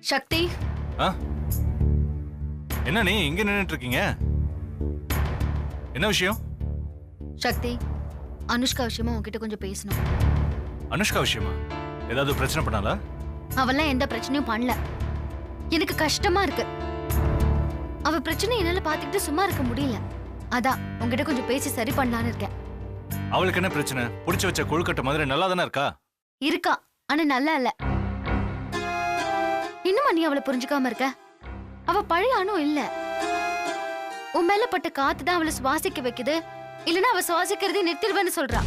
சக்தி, என்ன நீ இங்க நின்னுட்டு இருக்கீங்க? என்ன விஷயம்? சக்தி, அனுஷ்கா விஷயமா உன்கிட்ட கொஞ்சம் பேசணும். அனுஷ்கா விஷயமா? ஏதாவது பிரச்சனை பண்ணாலா? அவெல்லாம் எந்த பிரச்சனையும் பண்ணல. எனக்கு கஷ்டமா இருக்கு. அவ பிரச்சனை என்னால பாத்துக்கிட்டு சும்மா இருக்க முடியல. அதான் உன்கிட்ட கொஞ்சம் பேசி சரி பண்ணலான்னு இருக்கேன். அவளுக்கு என்ன பிரச்சனை? புடிச்சு வச்ச கொழுக்கட்டை மாதிரி நல்லா தானே இருக்கா? இருக்கா, ஆனா நல்லா இல்ல. இன்னுமா நீ அவளை புரிஞ்சுக்காம இருக்க? அவ பழைய அணு இல்ல. உன் மேல பட்ட காத்துதான் அவளை சுவாசிக்க வைக்குது. இல்லன்னா அவ சுவாசிக்கிறதே நிறுத்திடுவேன்னு சொல்றா.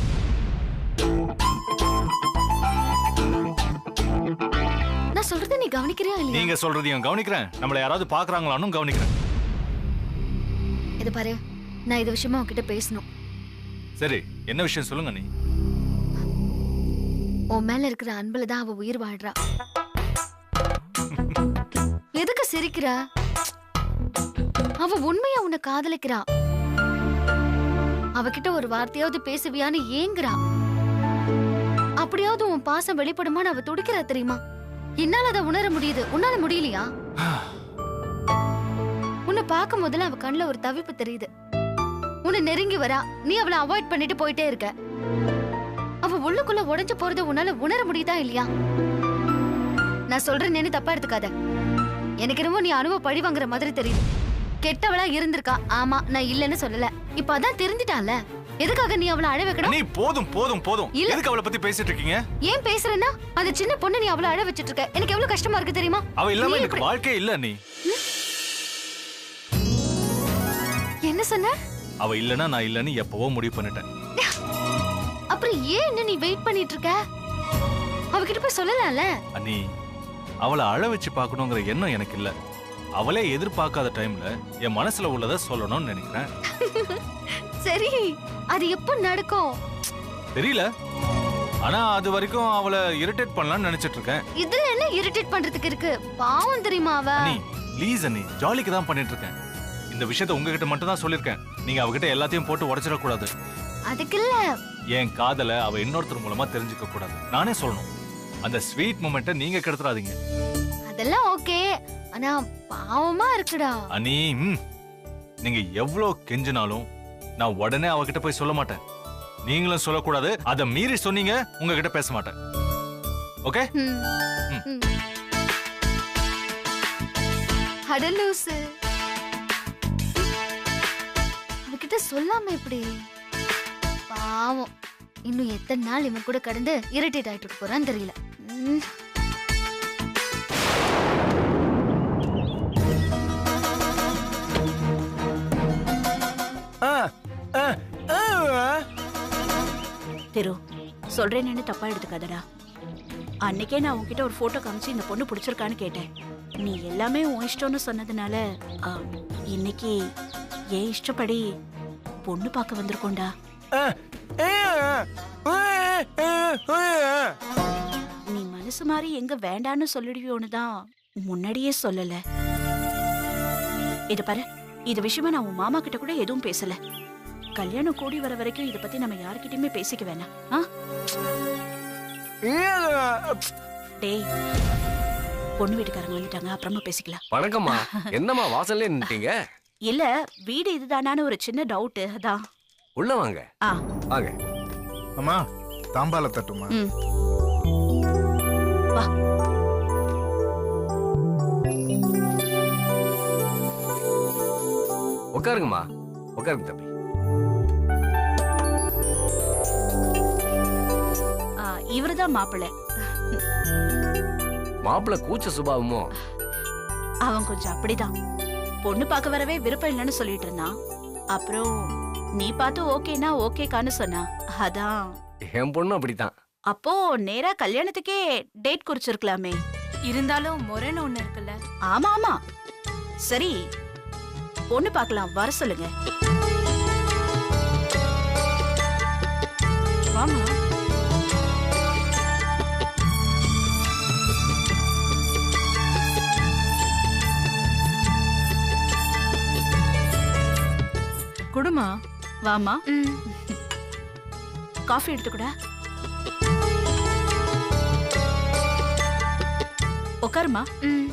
நான் சொல்றதை நீ கவனிக்கிறியா இல்லையா? நீங்க சொல்றதையும் கவனிக்கிறேன், நம்மள யாராவது பாக்குறாங்களான்னு கவனிக்கிறேன். இது பாரு, நான் இது விஷயமா உன்கிட்ட பேசணும். சரி, என்ன விஷயம் சொல்லுங்க நீ. உன் மேல இருக்கிற அன்புல தான் அவ உயிர் வாழ்றா. எதுக்கு சிரிக்கிறா? அவ உண்மையா உன்னை காதலிக்கிறா. அவகிட்ட ஒரு வார்த்தையாவது பேசுவியான்னு ஏங்குறா. அப்படியாவது உன் பாசம் வெளிப்படுமான்னு அவ துடிக்கிறா தெரியுமா? என்னால அதை உணர முடியுது, உன்னால முடியலையா? உன்னை பார்க்கும் போதுல அவ கண்ணுல ஒரு தவிப்பு தெரியுது. உன்னை நெருங்கி வரா, நீ அவளை அவாய்ட் பண்ணிட்டு போயிட்டே இருக்க. அவ உள்ளுக்குள்ள உடைஞ்சு போறத உன்னால உணர முடியுதா இல்லையா? நான் சொல்றேன்னு தப்பா எடுத்துக்காத. எனக்கு என்னமோ நீ அனுபவ பழி வாங்குற மாதிரி தெரியுது. கெட்டவளா இருந்திருக்கா, ஆமா, நான் இல்லன்னு சொல்லல. இப்ப அதான் தெரிஞ்சிட்டால. எதுக்காக நீ அவளை அழ வைக்கணும்? நீ போதும் போதும் போதும். எதுக்கு அவளை பத்தி பேசிட்டு இருக்கீங்க? ஏன் பேசுறேன்னா, அந்த சின்ன பொண்ணு நீ அவளை அழ வச்சிட்டு இருக்க. எனக்கு எவ்வளவு கஷ்டமா இருக்கு தெரியுமா? அவ இல்லாம எனக்கு வாழ்க்கை இல்ல. நீ என்ன சொன்ன? அவ இல்லனா நான் இல்லன்னு எப்பவோ முடிவு பண்ணிட்டேன். அப்புறம் ஏன் இன்னும் நீ வெயிட் பண்ணிட்டு இருக்க? அவகிட்ட போய் சொல்லலாம்ல. அண்ணி, அவளை அழ வச்சு பார்க்கணுங்கிற எண்ணம் எனக்கு இல்ல. அவளே எதிர்பார்க்காத டைம்ல என் மனசுல உள்ளத சொல்லணும்னு நினைக்கிறேன். சரி, அது எப்ப நடக்கும் தெரியல. ஆனா அது வரைக்கும் அவளை இரிட்டேட் பண்ணலாம்னு நினைச்சிட்டு இருக்கேன். இதுல என்ன இரிட்டேட் பண்றதுக்கு இருக்கு? பாவம் தெரியுமா அவ? அண்ணி ப்ளீஸ் அண்ணி, ஜாலிக்கு தான் பண்ணிட்டு இருக்கேன். இந்த விஷயத்தை உங்ககிட்ட மட்டும் தான் சொல்லிருக்கேன். நீங்க அவகிட்ட எல்லாத்தையும் போட்டு உடைச்சிட கூடாது. அதுக்கு இல்ல, என் காதல அவ இன்னொருத்தர் மூலமா தெரிஞ்சுக்க கூடாது. நானே சொல்லணும். அந்த ஸ்வீட் மொமெண்ட்டை நீங்க கெடுத்துறாதீங்க. அதெல்லாம் ஓகே, ஆனா பாவமா இருக்குடா. அண்ணி, நீங்க எவ்வளவு கெஞ்சினாலும் நான் உடனே அவகிட்ட போய் சொல்ல மாட்டேன். நீங்களும் சொல்லக்கூடாது. அதை மீறி சொன்னீங்க, உங்ககிட்ட பேச மாட்டேன். ஓகே? அடலூசு, அவகிட்ட சொல்லாம எப்படி? பாவம், இன்னும் எத்தனை நாள் இவன் கூட கடந்து இரிட்டேட் ஆயிட்டு போறான்னு தெரியல. திரு, சொல்றேன்னு தப்பா எடுத்துக்காதடா. அன்னைக்கே நான் உன்கிட்ட ஒரு போட்டோ காமிச்சு இந்த பொண்ணு பிடிச்சிருக்கான்னு கேட்டேன். நீ எல்லாமே உன் இஷ்டம்னு சொன்னதுனால இன்னைக்கு ஏன் இஷ்டப்படி பொண்ணு பார்க்க வந்திருக்கோண்டா. நீ மனசு மாதிரி எங்க வேண்டான்னு சொல்லிடுவியோன்னு தான் முன்னாடியே சொல்லல. இத பாரு, இது விஷயமா நான் உன் மாமா கிட்ட கூட எதுவும் பேசல. கல்யாணம் கூடி வர வரைக்கும் இத பத்தி நம்ம யார்கிட்டயுமே பேசிக்க வேணாம். டேய், பொண்ணு வீட்டுக்காரங்க வந்துட்டாங்க, அப்புறமா பேசிக்கலாம். வணக்கம்மா. என்னம்மா வாசல்ல நின்னுட்டீங்க? இல்ல, வீடு இதுதானான்னு ஒரு சின்ன டவுட், அதான். உள்ள வாங்க. வாங்க. அம்மா, தாம்பால தட்டுமா? வா. உட்காருங்கம்மா, உட்காருங்க தம்பி. இவருதான் மாப்பிள்ளை. மாப்பிள்ளை கூச்ச சுபாவமோ? அவன் கொஞ்சம் அப்படிதான். பொண்ணு பார்க்க வரவே விருப்பம் இல்லைன்னு சொல்லிட்டு இருந்தான். அப்புறம் நீ பார்த்து ஓகேனா ஓகேக்கான்னு சொன்னா. அதான். என் பொண்ணு அப்படித்தான். அப்போ நேரா கல்யாணத்துக்கே டேட் குறிச்சிருக்கலாமே. இருந்தாலும் முறைன்னு ஒண்ணு இருக்குல்ல. ஆமா ஆமா, சரி, பொண்ணு பார்க்கலாம், வர சொல்லுங்க. வாமா. குடுமா. வாமா, ம். காஃபி எடுத்துக்கூடா. உட்காருமா. ம்.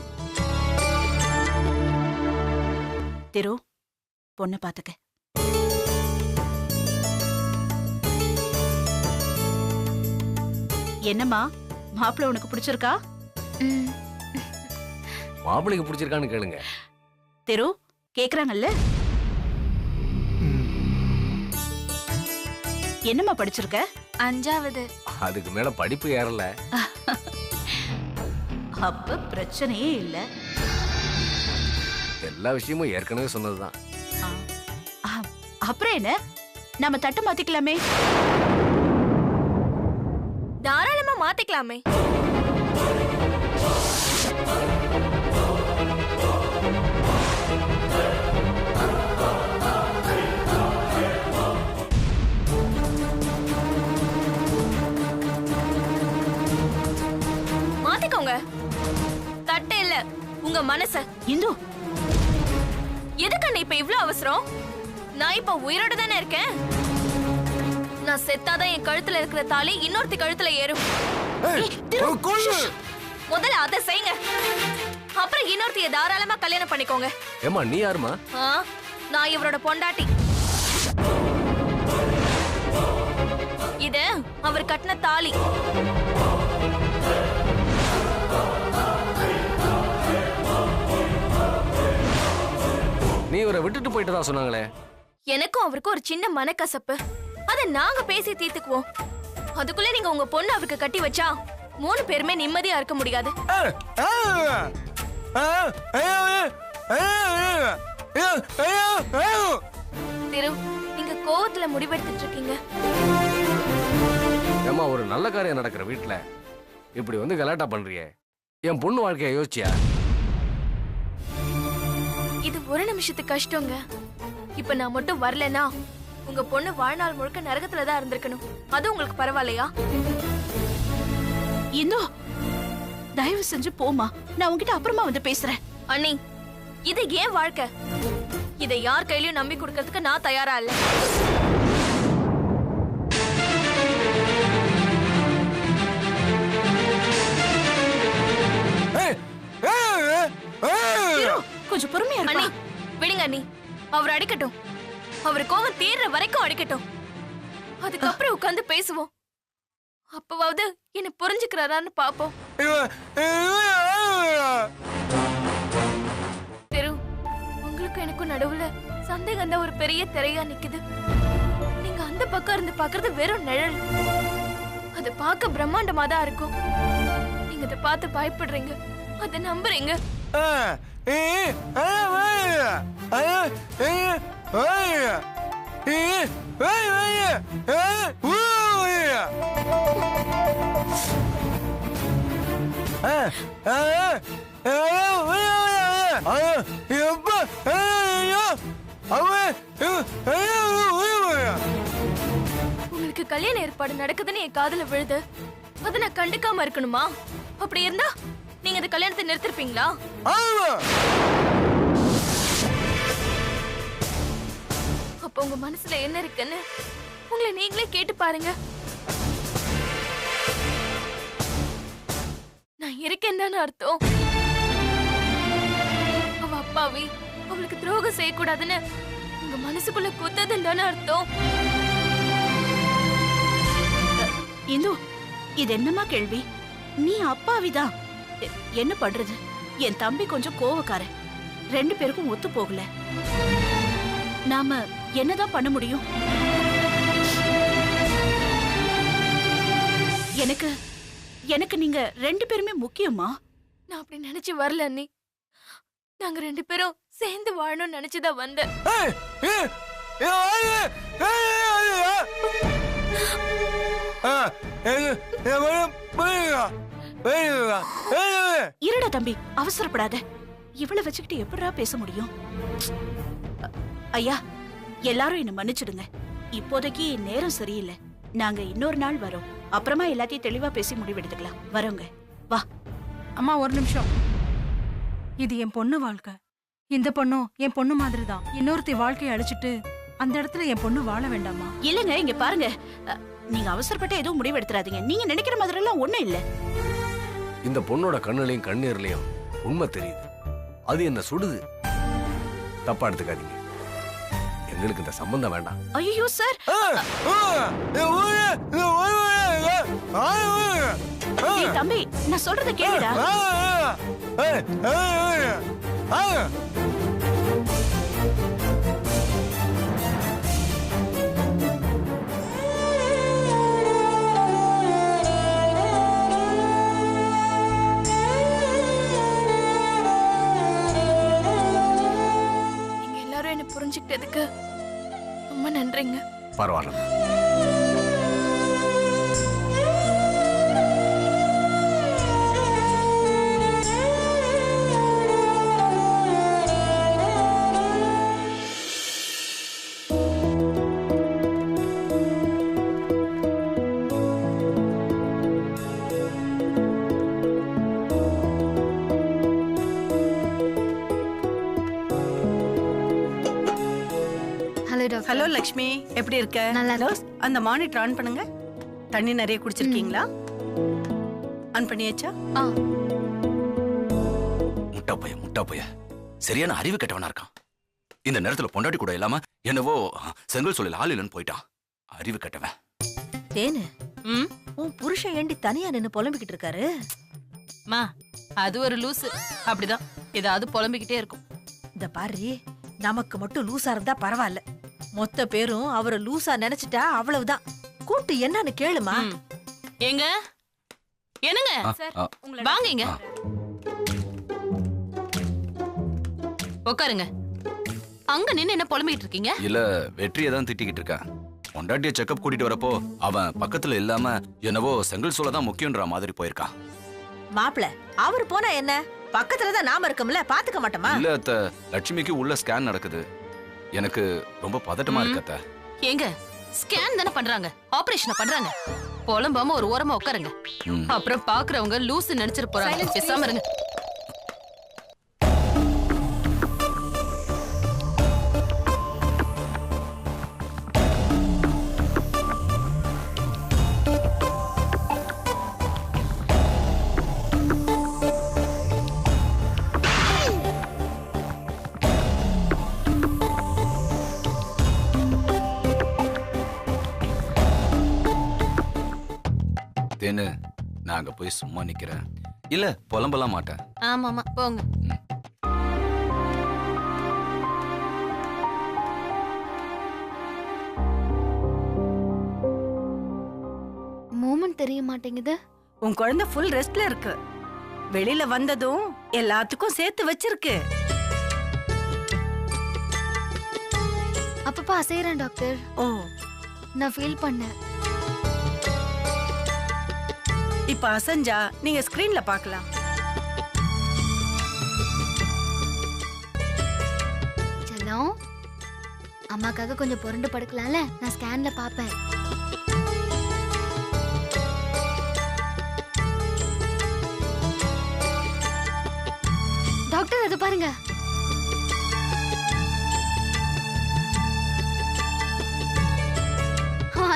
திரு, பொண்ணு பாத்துக்க. என்னம்மா, மாப்பிள்ளை உனக்கு பிடிச்சிருக்கா? ம். மாப்பிளைக்கு பிடிச்சிருக்கான்னு கேளுங்க. திரு, கேக்குறாங்கல்ல? என்னம்மா படிச்சிருக்க? 5வது. அதுக்கு மேல படிப்பு ஏறல. அப்ப பிரச்சனையே இல்ல. எல்லா விஷயமும் ஏற்கனவே சொன்னதுதான். ஆ. அப்புறம் என்ன, நம்ம தட்டு மாத்திக்கலாமே. தாராளமா மாத்திக்கலாமே. மாத்திக்கோங்க. தட்டு இல்ல, உங்க மனச. இந்து, எதுக்கு இப்ப இவ்ளோ அவசரம்? நான் இப்ப உயிரோட தானே இருக்கேன். நான் செத்தாதான் என் கழுத்துல இருக்கிற தாலி இன்னொருத்தி கழுத்துல ஏறும். முதல்ல அதை செய்யுங்க, அப்புறம் இன்னொருத்திய தாராளமா கல்யாணம் பண்ணிக்கோங்க. ஏமா நீ யாருமா? நான் இவரோட பொண்டாட்டி. இது அவர் கட்டின தாலி. நீ இவரை விட்டுட்டு போயிட்டதா சொன்னாங்களே. எனக்கும் அவருக்கும் ஒரு சின்ன மனக்கசப்பு, அத நாங்க பேசி தீர்த்துக்குவோம். அதுக்குள்ள நீங்க உங்க பொண்ணு அவருக்கு கட்டி வச்சா 3 பேருமே நிம்மதியா இருக்க முடியாது. திரு, நீங்க கோவத்துல முடிவெடுத்துட்டு இருக்கீங்க. ஏமா ஒரு நல்ல காரியம் நடக்கிற வீட்டுல இப்படி வந்து கலாட்டா பண்றியே, என் பொண்ணு வாழ்க்கைய யோசிச்சியா? இது ஒரு நிமிஷத்துக்கு கஷ்டங்க. இப்ப நான் மட்டும் வரலனா உங்க பொண்ணு வாழ்நாள் முழுக்க நரகத்துல தான் இருந்திருக்கணும். அது உங்களுக்கு பரவாயில்லையா? இந்து, தயவு செஞ்சு போமா. நான் உன்கிட்ட அப்புறமா வந்து பேசுறேன். அண்ணி, இது ஏன் வாழ்க்கை. இதை யார் கையிலயும் நம்பி கொடுக்கறதுக்கு நான் தயாரா இல்ல. கொஞ்சம் பொறுமையா அண்ணி, இருப்பா. விடுங்க அண்ணி. அவர் அடிக்கட்டும். அவர் கோவம் தீர்ற வரைக்கும் அடிக்கட்டும். அதுக்கப்புறம் உட்கார்ந்து பேசுவோம். அப்பவாவது என்ன புரிஞ்சுக்கிறாரான்னு பாப்போம். திரு, உங்களுக்கும் எனக்கும் நடுவுல சந்தேகம் தான் ஒரு பெரிய திரையா நிக்குது. நீங்க அந்த பக்கம் இருந்து பாக்குறது வெறும் நிழல். அது பார்க்க பிரம்மாண்டமா தான் இருக்கும். நீங்க அதை பார்த்து பயப்படுறீங்க, அதை நம்புறீங்க. உங்களுக்கு கல்யாண ஏற்பாடு நடக்குதுன்னு என் காதுல விழுது. அதை நான் கண்டுக்காம இருக்கணுமா? அப்படி இருந்தா நீங்க இந்த கல்யாணத்தை நிறுத்திருப்பீங்களா? அப்ப உங்க மனசுல என்ன இருக்குன்னு உங்களை நீங்களே கேட்டு பாருங்க. நான் இருக்கேன் தானே அர்த்தம். அவ அப்பாவி, அவளுக்கு துரோகம் செய்யக்கூடாதுன்னு உங்க மனசுக்குள்ள குத்ததுன்னு தானே அர்த்தம். இந்து, இது என்னமா கேள்வி? நீ அப்பாவிதான். என்ன பண்றது? என் தம்பி கொஞ்சம் கோவக்காரன். 2 பேருக்கும் ஒத்து போகல. நாம என்னதான் பண்ண முடியும்? எனக்கு எனக்கு நீங்க 2 பேருமே முக்கியமா? நான் அப்படி நினைச்சு வரல அண்ணி. நாங்க 2 பேரும் சேர்ந்து வாழணும்னு நினைச்சுதான் வந்தேன். இருடா தம்பி, அவசரப்படாத. இவளை வச்சுக்கிட்டு எப்படிடா பேச முடியும்? ஐயா, எல்லாரும் என்ன மன்னிச்சிடுங்க. இப்போதைக்கு நேரம் சரியில்லை. நாங்க இன்னொரு நாள் வரோம். அப்புறமா எல்லாத்தையும் தெளிவா பேசி முடிவெடுத்துக்கலாம். வரோங்க. வா. அம்மா, ஒரு நிமிஷம். இது என் பொண்ணு வாழ்க்கை. இந்த பொண்ணும் என் பொண்ணு மாதிரி தான். இன்னொருத்தி வாழ்க்கையை அழிச்சிட்டு அந்த இடத்துல என் பொண்ணு வாழ வேண்டாமா? இல்லங்க, இங்க பாருங்க. நீங்க அவசரப்பட்டு எதுவும் முடிவு எடுத்துறாதீங்க. நீங்க நினைக்கிற மாதிரி எல்லாம் ஒண்ணும் இல்ல. இந்த பொண்ணோட கண்ணுலயும் கண்ணீர்லயும் உண்மை தெரியுது. அது என்ன சுடுது. தப்பா எடுத்துக்காதீங்க. எங்களுக்கு இந்த சம்பந்தம் வேண்டாம். ஐயோ சார், ஏய் தம்பி, நான் சொல்றத கேளுடா. நீங்க எல்லாரும் என்ன புரிஞ்சுக்கிட்டதுக்கு ரொம்ப நன்றிங்க. பரவாயில்ல. Hello doctor. ஹலோ லக்ஷ்மி, எப்படி இருக்க? நல்லா இருக்கேன். நர்ஸ், அந்த மானிட்டர் ஆன் பண்ணுங்க. தண்ணி நிறைய குடிச்சிருக்கீங்களா? ஆன் பண்ணியாச்சா? முட்டா பைய சரியான அறிவு கெட்டவனா இருக்கான். இந்த நேரத்துல பொண்டாட்டி கூட இல்லாம என்னவோ செங்கல் சொல்ல ஆள் இல்லைன்னு போயிட்டான். அறிவு கெட்டவன். தேனு, உன் புருஷன் ஏண்டி தனியா நின்னு புலம்பிக்கிட்டு இருக்காரு? மா, அது ஒரு லூசு. அப்படிதான் ஏதாவது புலம்பிக்கிட்டே இருக்கும். இந்த பாரு, நமக்கு மட்டும் லூசா இருந்தா பரவாயில்ல. மொத்த பேரும் அவரை லூசா நினைச்சிட்டா அவ்வளவுதான். கூட்டு என்னன்னு கேளுமா. ஏங்க, என்னங்க வாங்க இங்க உட்காருங்க. அங்க நின்னு என்ன புலம்பிட்டு இருக்கீங்க? இல்ல, வெற்றியை தான் திட்டிக்கிட்டு இருக்கேன். பொண்டாட்டிய செக்கப் கூட்டிட்டு வரப்போ அவன் பக்கத்துல இல்லாம என்னவோ செங்கல் சோலை தான் முக்கியன்ற மாதிரி போயிருக்கான். மாப்பிள, அவரு போனா என்ன, பக்கத்துலதான் நாம இருக்கோம்ல, பாத்துக்க மாட்டோமா? இல்ல அத்த, லட்சுமிக்கு உள்ள ஸ்கேன் நடக்குது. எனக்கு ரொம்ப பதட்டமா இருக்கு அத்த. ஏங்க, ஸ்கேன் தானே பண்றாங்க, ஆபரேஷன் பண்றாங்க. புலம்பாம ஒரு ஓரமா உட்காருங்க. அப்புறம் பாக்குறவங்க லூசு நினைச்சிட்டு போறாங்க. பேசாம இருங்க. தேனு, நான் அங்க போய் சும்மா நிக்கிறேன். இல்ல, புலம்பலாம் மாட்டேன். ஆமாமா, போங்க. மூமெண்ட் தெரிய மாட்டேங்குது. உன் குழந்தை ஃபுல் ரெஸ்ட்ல இருக்கு. வெளியில வந்ததும் எல்லாத்துக்கும் சேர்த்து வச்சிருக்கு. அப்பப்ப அசைறேன் டாக்டர். ஓ, நான் ஃபீல் பண்ணேன். இப்ப அசஞ்சா நீங்க ஸ்கிரீன்ல பார்க்கலாம். செல்லம், அம்மாக்காக கொஞ்சம் புரண்டு படுக்கலாம்ல, நான் ஸ்கேன்ல பாப்பேன். டாக்டர், அது பாருங்க.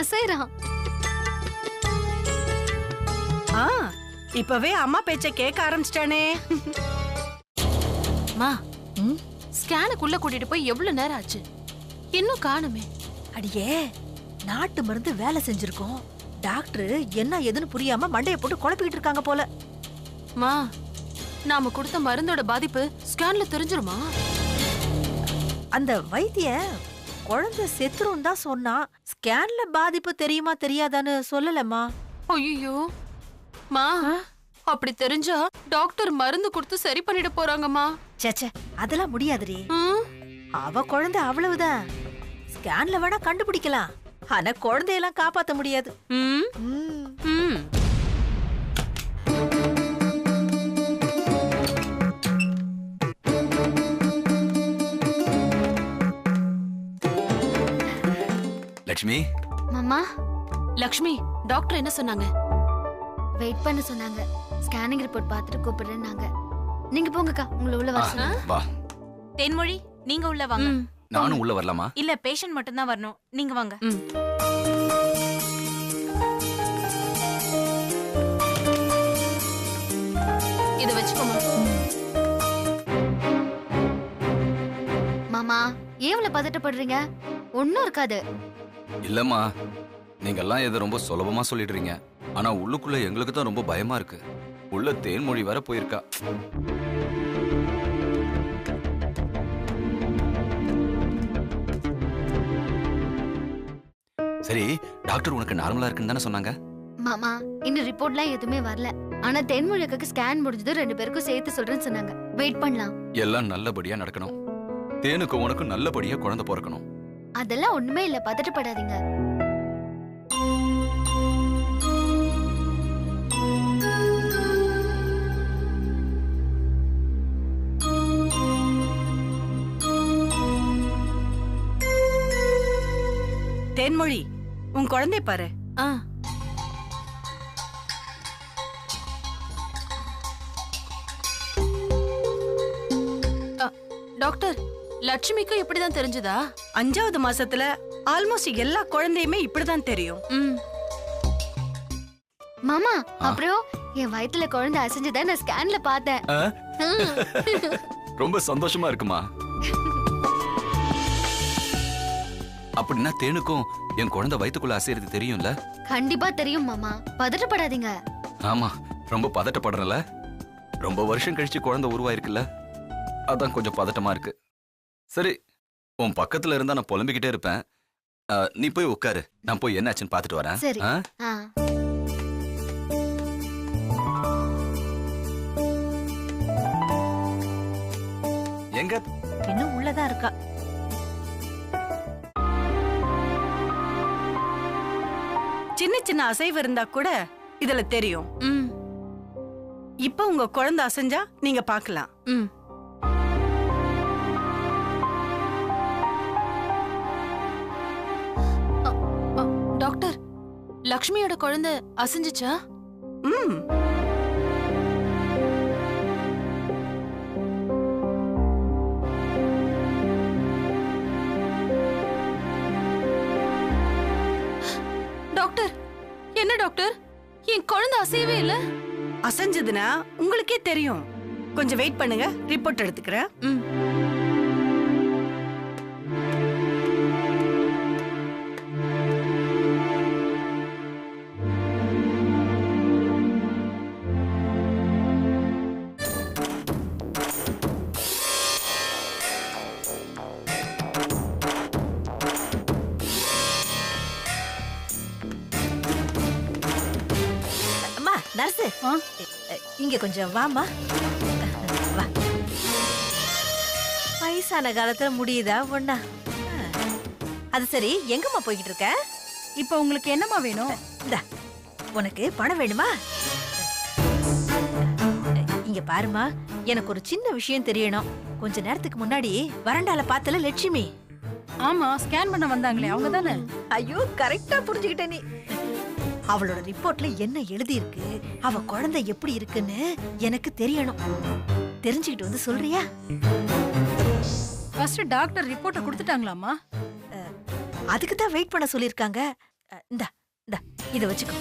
அசைறான். இப்பவே அம்மா பேச்ச கேட்க ஆரம்பிச்சிட்டானே. மா, ஸ்கேனுக்குள்ள கூட்டிட்டு போய் எவ்வளவு நேரம் ஆச்சு? இன்னும் காணுமே. அடியே, நாட்டு மருந்து வேலை செஞ்சிருக்கோம். டாக்டர் என்ன ஏதுன்னு புரியாம மண்டைய போட்டு குழப்பிக்கிட்டு இருக்காங்க போல. மா, நாம கொடுத்த மருந்தோட பாதிப்பு ஸ்கேன்ல தெரிஞ்சிருமா? அந்த வைத்திய குழந்தை செத்துரும் தான் சொன்னா, ஸ்கேன்ல பாதிப்பு தெரியுமா தெரியாதான்னு சொல்லலம்மா. ஐயோ மா, அப்படி தெரிஞ்சா டாக்டர் மருந்து கொடுத்து சரி பண்ணிட போறாங்கம்மா. சேச்சே, அதெல்லாம் முடியாதுடி. அவ குழந்தை அவ்வளவுதான். ஸ்கேன்ல வேணா கண்டுபிடிக்கலாம், ஆனா குழந்தையெல்லாம் காப்பாத்த முடியாது. லட்சுமி. மாமா. லக்ஷ்மி, டாக்டர் என்ன சொன்னாங்க? வெயிட் பண்ண சொன்னாங்க. ஸ்கேனிங் ரிப்போர்ட் பார்த்துட்டு கூப்பிடுறேன்னாங்க. நீங்க போங்கக்கா, உங்களை உள்ள வர. வா. தேன்மொழி, நீங்க உள்ள வாங்க. நானும் உள்ள வரலாமா? இல்ல பேஷண்ட் மட்டும் தான் வரணும். நீங்க வாங்க. இத வச்சுக்கோமா. மாமா ஏன் இவ்வளவு பதட்டப்படுறீங்க? ஒண்ணும் இருக்காது. இல்லம்மா, நீங்க எல்லாம் இதை ரொம்ப சுலபமா சொல்லிடுறீங்க. ஆனா உள்ளுக்குள்ள எங்களுக்கு தான் ரொம்ப பயமா இருக்கு. உள்ள தேன்மொழி வர போயிருக்கா. சரி, டாக்டர் உனக்கு நார்மலா இருக்குன்னு தானே சொன்னாங்க? மாமா இன்னும் ரிப்போர்ட்லாம் எதுவுமே வரல. ஆனா தென்மொழிக்கு ஸ்கேன் முடிஞ்சது 2 பேருக்கும் சேர்த்து சொல்றேன்னு சொன்னாங்க. வெயிட் பண்ணலாம். எல்லாம் நல்லபடியா நடக்கணும். தேனுக்கு உனக்கு நல்லபடியா குழந்தை பிறக்கணும். அதெல்லாம் ஒண்ணுமே இல்ல, பதட்டப்படாதீங்க. தேன்மொழி, உன் குழந்தை பாரு. டாக்டர், லட்சுமிக்கு இப்படிதான் தெரிஞ்சதா? 5வது மாசத்துல ஆல்மோஸ்ட் எல்லா குழந்தையுமே இப்படிதான் தெரியும். மாமா அப்புறம் என் வயித்துல குழந்தை அசைஞ்சதை நான் ஸ்கேன்ல பார்த்தேன். ரொம்ப சந்தோஷமா இருக்குமா? அப்படின்னா தேனுக்கும் என் குழந்தை வயித்துக்குள்ள அசைறது தெரியும்ல? கண்டிப்பா தெரியும் மாமா, பதட்டப்படாதீங்க. ஆமா, ரொம்ப பதட்டப்படுறல. ரொம்ப வருஷம் கழிச்சு குழந்தை உருவாயிருக்குல்ல, அதான் கொஞ்சம் பதட்டமா இருக்கு. சரி, உன் பக்கத்துல இருந்தா நான் புலம்பிக்கிட்டே இருப்பேன். நீ போய் உட்காரு, நான் போய் என்னாச்சுன்னு பாத்துட்டு வரேன். சரி. எங்க? இன்னும் உள்ளதா இருக்கா. சின்ன சின்ன அசைவு இருந்தா கூட இதுல தெரியும். இப்ப உங்க குழந்தை அசைஞ்சா நீங்க பார்க்கலாம். டாக்டர், லக்ஷ்மியோட குழந்தை அசைஞ்சுச்சா? டாக்டர், என்ன டாக்டர், என் குழந்தை அசையவே இல்ல. அசைஞ்சதுன்னா உங்களுக்கே தெரியும். கொஞ்சம் வெயிட் பண்ணுங்க, ரிப்போர்ட் எடுத்துக்கிறேன். நர்ஸ், இங்க கொஞ்சம் வாமா. வா. வயசான காலத்துல முடியுதா ஒண்ணா? அது சரி, எங்கம்மா போய்கிட்டு இருக்க? இப்ப உங்களுக்கு என்னமா வேணும்? இந்தா, உனக்கு பணம் வேணுமா? இங்க பாருமா, எனக்கு ஒரு சின்ன விஷயம் தெரியணும். கொஞ்ச நேரத்துக்கு முன்னாடி வறண்டால பார்த்தல லட்சுமி. ஆமா, ஸ்கேன் பண்ண வந்தாங்களே, அவங்க தானே? ஐயோ, கரெக்டா புரிஞ்சுக்கிட்ட நீ. அவளோட ரிப்போர்ட்ல என்ன எழுதி இருக்கு, அவ குழந்தை எப்படி இருக்குன்னு எனக்கு தெரியணும். தெரிஞ்சுக்கிட்டு வந்து சொல்றியா? ஃபர்ஸ்ட் டாக்டர் ரிப்போர்ட்ட கொடுத்துட்டாங்களாமா? அதுக்கு தான் வெயிட் பண்ண சொல்லிருக்காங்க. இந்தா இந்தா, இத வச்சுக்கோ.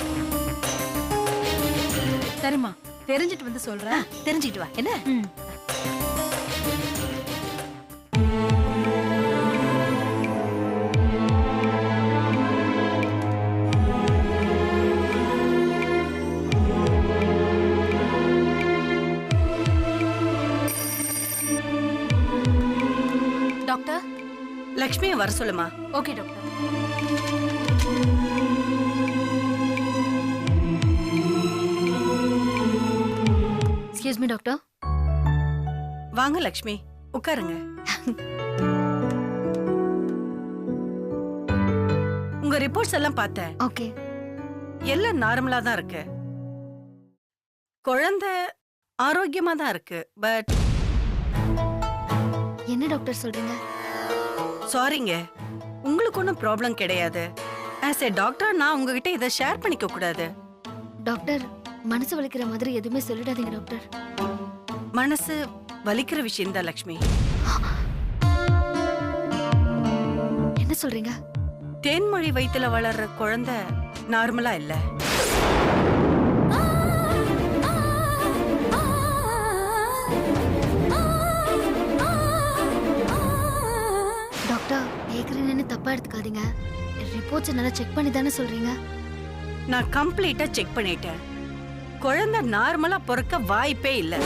சரிம்மா, தெரிஞ்சிட்டு வந்து சொல்றேன். தெரிஞ்சுக்கிட்டு வா. என்ன? டாக்டர், லக்ஷ்மியை வர சொல்லுமா. Okay doctor. Excuse me doctor. வாங்க லக்ஷ்மி, உட்காருங்க. உங்க ரிப்போர்ட்ஸ் எல்லாம் பார்த்தேன். ஓகே. எல்லாம் நார்மலா தான் இருக்கு. குழந்தை ஆரோக்கியமா தான் இருக்கு. பட் என்ன டாக்டர் சொல்றீங்க? சாரிங்க, உங்களுக்கு ஒன்றும் ப்ராப்ளம் கிடையாது. ஆஸ் ஏ டாக்டர் நான் உங்ககிட்ட இதை ஷேர் பண்ணிக்க கூடாது. டாக்டர், மனசு வலிக்கிற மாதிரி எதுவுமே சொல்லிடாதீங்க டாக்டர். மனசு வலிக்கிற விஷயம் தான் லக்ஷ்மி. சொல்றீங்க? தேன்மொழி வயித்துல வளர்ற குழந்தை நார்மலா இல்ல. டாக்டர், கேக்குறேன்னு தப்பா எடுத்துக்காதீங்க. ரிப்போர்ட்ஸ் நல்லா செக் பண்ணி தானே சொல்றீங்க? நான் கம்ப்ளீட்டா செக் பண்ணிட்டேன். குழந்தை நார்மலா பிறக்க வாய்ப்பே இல்ல.